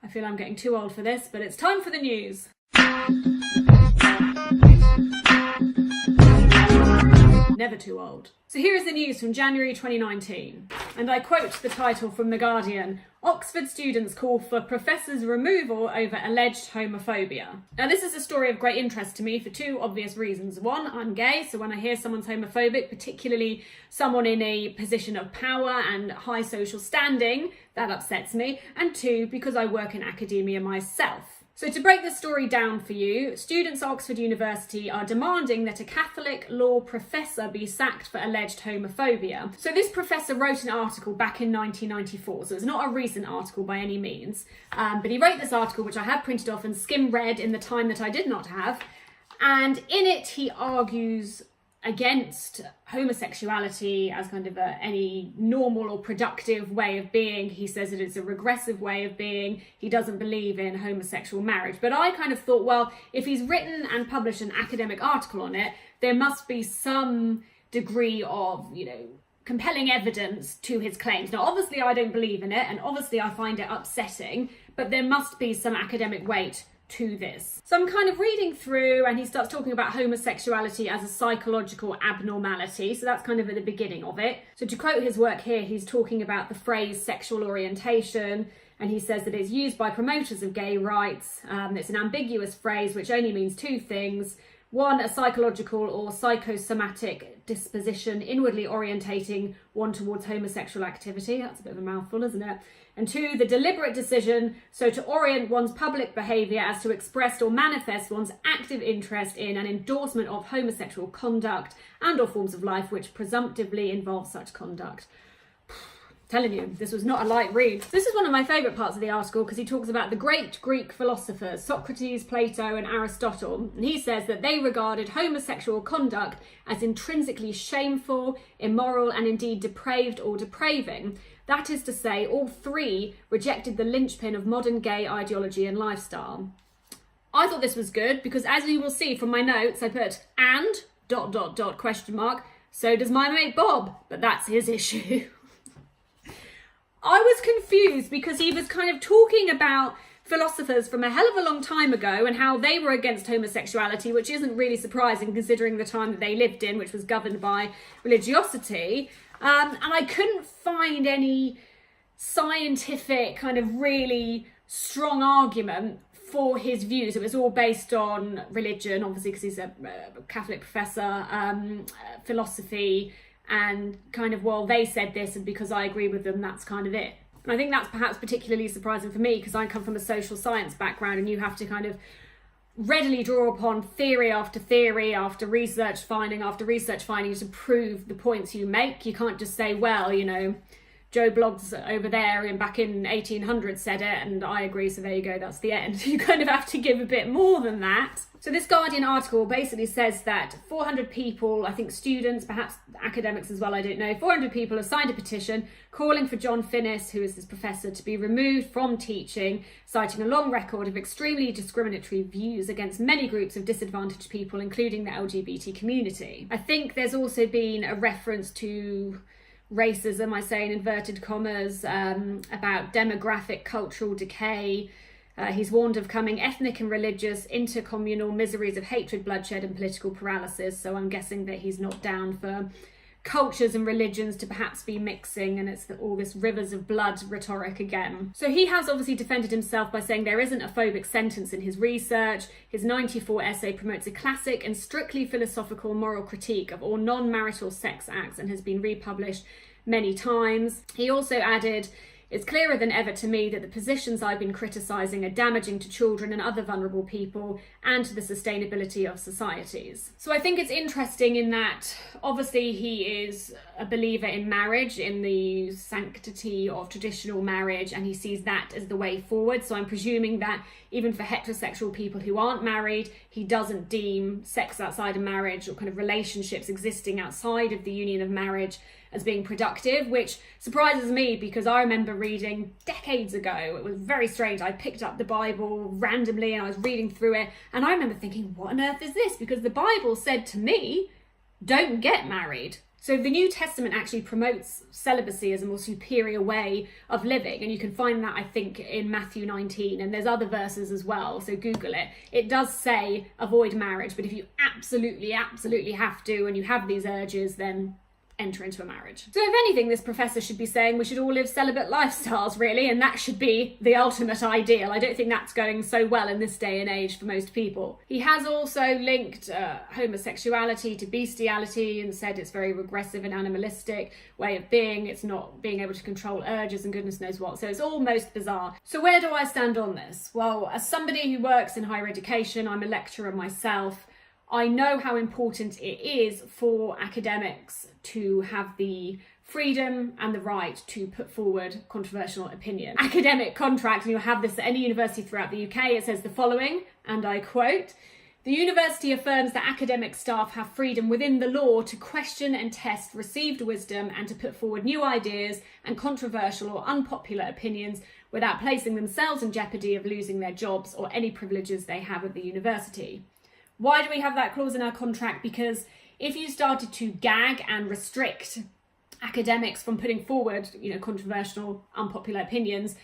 I feel I'm getting too old for this, but it's time for the news. Never too old. So here is the news from January 2019, and I quote the title from The Guardian: Oxford students call for professor's removal over alleged homophobia. Now this is a story of great interest to me for two obvious reasons. One, I'm gay, so when I hear someone's homophobic, particularly someone in a position of power and high social standing, that upsets me. And two, because I work in academia myself. So to break the story down for you, students at Oxford University are demanding that a Catholic law professor be sacked for alleged homophobia. So this professor wrote an article back in 1994, so it's not a recent article by any means, but he wrote this article, which I have printed off and skim read in the time that I did not have, and in it he argues against homosexuality as kind of any normal or productive way of being. He says that it's a regressive way of being. He doesn't believe in homosexual marriage. But I kind of thought, well, if he's written and published an academic article on it, there must be some degree of, compelling evidence to his claims. Now, obviously, I don't believe in it, and obviously I find it upsetting, but there must be some academic weight to this. So I'm kind of reading through, and he starts talking about homosexuality as a psychological abnormality. So that's kind of at the beginning of it. So to quote his work here, he's talking about the phrase sexual orientation, and he says that it's used by promoters of gay rights. It's an ambiguous phrase which only means two things. One, a psychological or psychosomatic disposition inwardly orientating one towards homosexual activity. That's a bit of a mouthful, isn't it? And two, the deliberate decision so to orient one's public behaviour as to express or manifest one's active interest in and endorsement of homosexual conduct and or forms of life which presumptively involve such conduct. Telling you, this was not a light read. This is one of my favourite parts of the article because he talks about the great Greek philosophers, Socrates, Plato and Aristotle. And he says that they regarded homosexual conduct as intrinsically shameful, immoral and indeed depraved or depraving. That is to say, all three rejected the linchpin of modern gay ideology and lifestyle. I thought this was good because, as you will see from my notes, I put and ... so does my mate Bob, but that's his issue. I was confused because he was kind of talking about philosophers from a hell of a long time ago and how they were against homosexuality, which isn't really surprising considering the time that they lived in, which was governed by religiosity. And I couldn't find any scientific kind of really strong argument for his views. It was all based on religion, obviously because he's a Catholic professor, philosophy, and kind of, well, they said this and because I agree with them, that's kind of it. And I think that's perhaps particularly surprising for me because I come from a social science background and you have to kind of readily draw upon theory after research finding to prove the points you make. You can't just say, well, Joe Bloggs over there and back in 1800 said it and I agree, so there you go, that's the end. You kind of have to give a bit more than that. So this Guardian article basically says that 400 people, I think students, perhaps academics as well, I don't know, 400 people have signed a petition calling for John Finnis, who is this professor, to be removed from teaching, citing a long record of extremely discriminatory views against many groups of disadvantaged people, including the LGBT community. I think there's also been a reference to racism, I say in inverted commas, about demographic cultural decay. He's warned of coming ethnic and religious intercommunal miseries of hatred, bloodshed and political paralysis. So I'm guessing that he's not down for cultures and religions to perhaps be mixing, and it's all this rivers of blood rhetoric again. So he has obviously defended himself by saying there isn't a phobic sentence in his research. His 94 essay promotes a classic and strictly philosophical moral critique of all non-marital sex acts and has been republished many times. He also added, "It's clearer than ever to me that the positions I've been criticising are damaging to children and other vulnerable people and to the sustainability of societies." So I think it's interesting in that obviously he is a believer in marriage, in the sanctity of traditional marriage, and he sees that as the way forward. So I'm presuming that even for heterosexual people who aren't married, he doesn't deem sex outside of marriage or kind of relationships existing outside of the union of marriage as being productive, which surprises me because I remember reading decades ago, it was very strange, I picked up the Bible randomly and I was reading through it and I remember thinking, what on earth is this? Because the Bible said to me, don't get married. So the New Testament actually promotes celibacy as a more superior way of living. And you can find that, I think, in Matthew 19. And there's other verses as well, so Google it. It does say avoid marriage, but if you absolutely have to and you have these urges, then enter into a marriage. So if anything, this professor should be saying we should all live celibate lifestyles, really, and that should be the ultimate ideal. I don't think that's going so well in this day and age for most people. He has also linked homosexuality to bestiality and said it's very regressive and animalistic way of being. It's not being able to control urges and goodness knows what. So it's almost bizarre. So where do I stand on this? Well, as somebody who works in higher education, I'm a lecturer myself. I know how important it is for academics to have the freedom and the right to put forward controversial opinion. Academic contract, and you'll have this at any university throughout the UK, it says the following, and I quote, "The university affirms that academic staff have freedom within the law to question and test received wisdom and to put forward new ideas and controversial or unpopular opinions without placing themselves in jeopardy of losing their jobs or any privileges they have at the university." Why do we have that clause in our contract? Because if you started to gag and restrict academics from putting forward, controversial, unpopular opinions,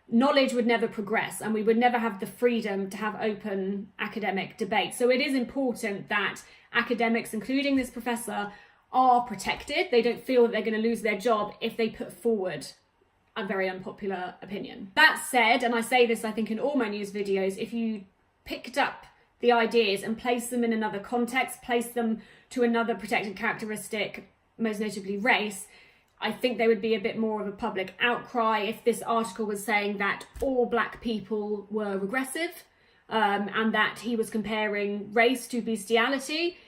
knowledge would never progress and we would never have the freedom to have open academic debate. So it is important that academics, including this professor, are protected. They don't feel that they're going to lose their job if they put forward a very unpopular opinion. That said, and I say this I think in all my news videos, if you picked up the ideas and place them in another context, place them to another protected characteristic, most notably race, I think there would be a bit more of a public outcry if this article was saying that all black people were regressive and that he was comparing race to bestiality.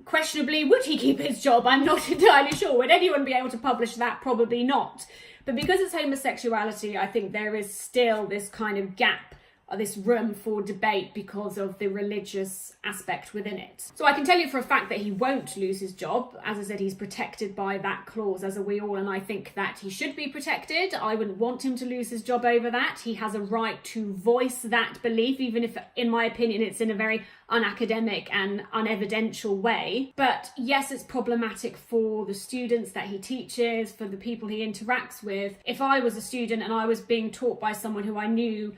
Questionably, would he keep his job? I'm not entirely sure. Would anyone be able to publish that? Probably not. But because it's homosexuality, I think there is still this kind of gap, this room for debate because of the religious aspect within it. So I can tell you for a fact that he won't lose his job. As I said, he's protected by that clause, as are we all, and I think that he should be protected. I wouldn't want him to lose his job over that. He has a right to voice that belief, even if, in my opinion, it's in a very unacademic and unevidential way. But yes, it's problematic for the students that he teaches, for the people he interacts with. If I was a student and I was being taught by someone who I knew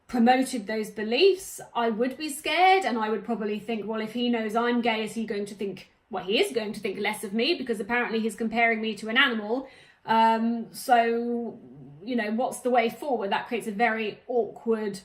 promoted those beliefs, I would be scared, and I would probably think, well, if he knows I'm gay, is he going to think, well, he is going to think less of me because apparently he's comparing me to an animal. So, what's the way forward? That creates a very awkward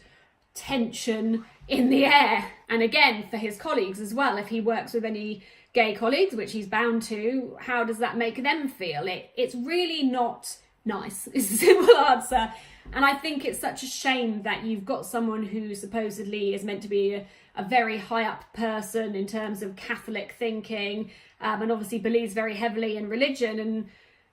tension in the air. And again, for his colleagues as well, if he works with any gay colleagues, which he's bound to, how does that make them feel? It's really not nice, is the simple answer. And I think it's such a shame that you've got someone who supposedly is meant to be a very high up person in terms of Catholic thinking, and obviously believes very heavily in religion. And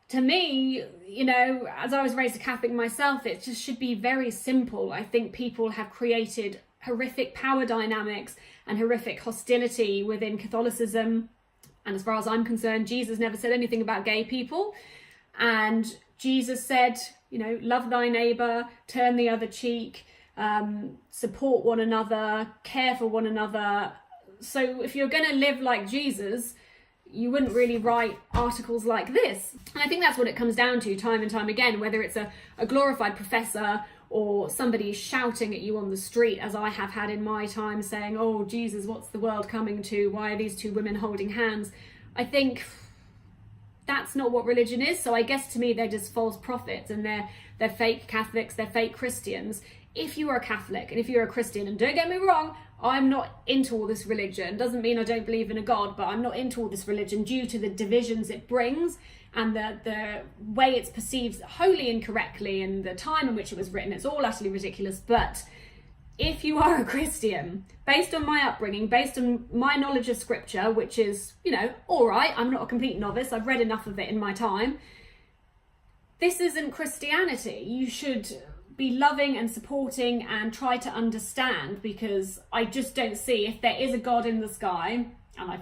to me, as I was raised a Catholic myself, it just should be very simple. I think people have created horrific power dynamics and horrific hostility within Catholicism. And as far as I'm concerned, Jesus never said anything about gay people. And Jesus said, love thy neighbour, turn the other cheek, support one another, care for one another. So if you're going to live like Jesus, you wouldn't really write articles like this. And I think that's what it comes down to time and time again, whether it's a glorified professor or somebody shouting at you on the street, as I have had in my time, saying, oh, Jesus, what's the world coming to? Why are these two women holding hands? I think that's not what religion is. So I guess to me, they're just false prophets and they're fake Catholics, they're fake Christians. If you are a Catholic and if you're a Christian, and don't get me wrong, I'm not into all this religion. Doesn't mean I don't believe in a God, but I'm not into all this religion due to the divisions it brings and the way it's perceived wholly incorrectly and the time in which it was written. It's all utterly ridiculous. But if you are a Christian, based on my upbringing, based on my knowledge of scripture, which is, all right, I'm not a complete novice, I've read enough of it in my time, this isn't Christianity. You should be loving and supporting and try to understand, because I just don't see, if there is a God in the sky, and I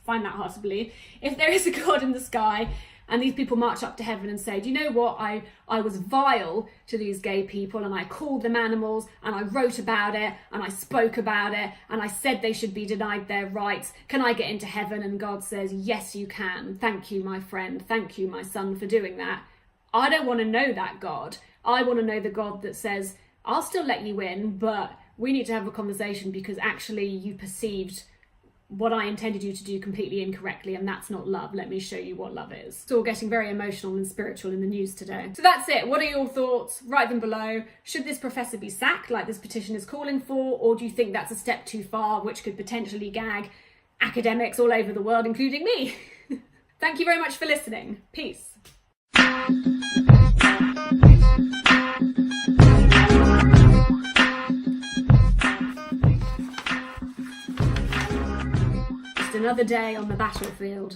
find that hard to believe, if there is a God in the sky and these people march up to heaven and say, do you know what, I was vile to these gay people, and I called them animals, and I wrote about it, and I spoke about it, and I said they should be denied their rights. Can I get into heaven? And God says, yes, you can. Thank you, my friend. Thank you, my son, for doing that. I don't want to know that God. I want to know the God that says, I'll still let you in, but we need to have a conversation because actually you perceived what I intended you to do completely incorrectly, and that's not love. Let me show you what love is. It's all getting very emotional and spiritual in the news today. So that's it. What are your thoughts? Write them below. Should this professor be sacked like this petition is calling for, or do you think that's a step too far, which could potentially gag academics all over the world, including me? Thank you very much for listening. Peace. Just another day on the battlefield.